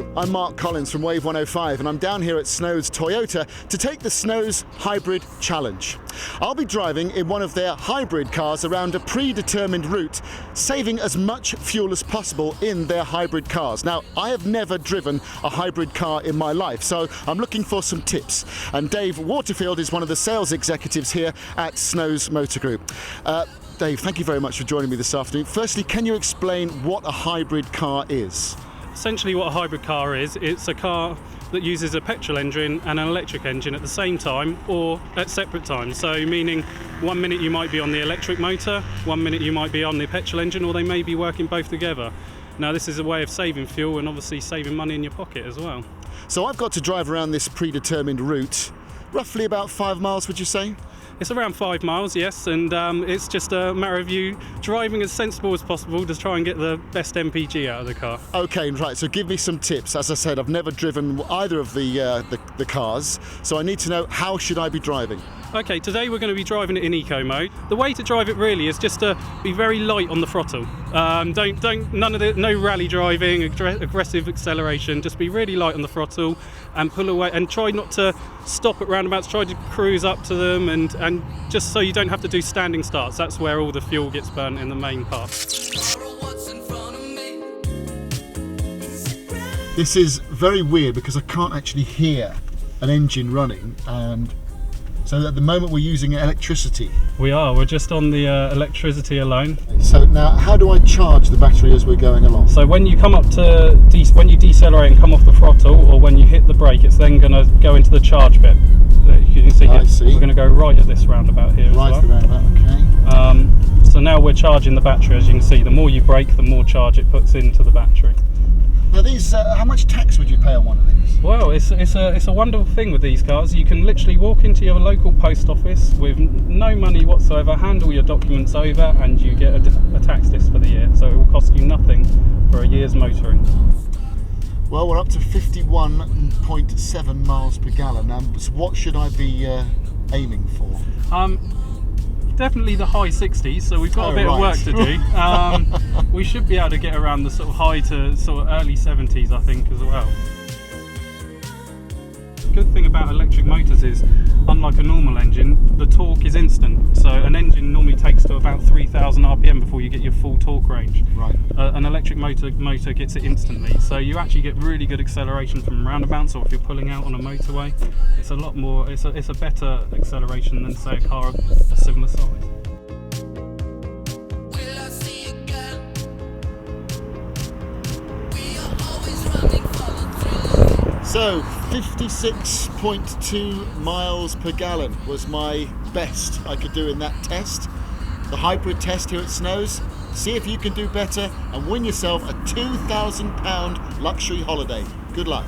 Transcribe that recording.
Hello, I'm Mark Collins from Wave 105 and I'm down here at Snowes Toyota to take the Snowes Hybrid Challenge. I'll be driving in one of their hybrid cars around a predetermined route, saving as much fuel as possible in their hybrid cars. Now, I have never driven a hybrid car in my life, so I'm looking for some tips. And Dave Waterfield is one of the sales executives here at Snowes Motor Group. Dave, thank you very much for joining me this afternoon. Firstly, can you explain what a hybrid car is? Essentially what a hybrid car is, it's a car that uses a petrol engine and an electric engine at the same time or at separate times. So meaning 1 minute you might be on the electric motor, 1 minute you might be on the petrol engine, or they may be working both together. Now this is a way of saving fuel and obviously saving money in your pocket as well. So I've got to drive around this predetermined route, roughly about 5 miles, would you say? It's around 5 miles, yes, and it's just a matter of you driving as sensible as possible to try and get the best MPG out of the car. Okay, right, so give me some tips. As I said, I've never driven either of the cars, so I need to know, how should I be driving? Okay, today we're going to be driving it in eco mode. The way to drive it really is just to be very light on the throttle. No rally driving, aggressive acceleration. Just be really light on the throttle and pull away, and try not to stop at roundabouts. Try to cruise up to them, and just so you don't have to do standing starts. That's where all the fuel gets burnt in the main part. This is very weird because I can't actually hear an engine running, and so at the moment we're using electricity. We're just on the electricity alone. So now, how do I charge the battery as we're going along? So when you come up to, when you decelerate and come off the throttle, or when you hit the brake, it's then going to go into the charge bit. You can see here, we're going to go right at this roundabout here as well. Right around that, okay. So now we're charging the battery, as you can see. The more you brake, the more charge it puts into the battery. Now these, how much tax would you pay on one of these? Well, it's a wonderful thing with these cars. You can literally walk into your local post office with no money whatsoever, hand all your documents over, and you get a tax disc for the year. So it will cost you nothing for a year's motoring. Well, we're up to 51.7 miles per gallon. Now, so what should I be aiming for? Definitely the high 60s, so we've got a bit of work to do. We should be able to get around the sort of high to sort of early 70s, I think, as well. The good thing about electric motors is, unlike a normal engine, the torque is instant. So an engine normally takes to about 3,000 RPM before you get your full torque range. Right. An electric motor gets it instantly. So you actually get really good acceleration from roundabouts, or if you're pulling out on a motorway, it's a lot more. It's a better acceleration than, say, a car of a similar size. So 56.2 miles per gallon was my best I could do in that test, the hybrid test here at Snowes. See if you can do better and win yourself a £2,000 luxury holiday. Good luck.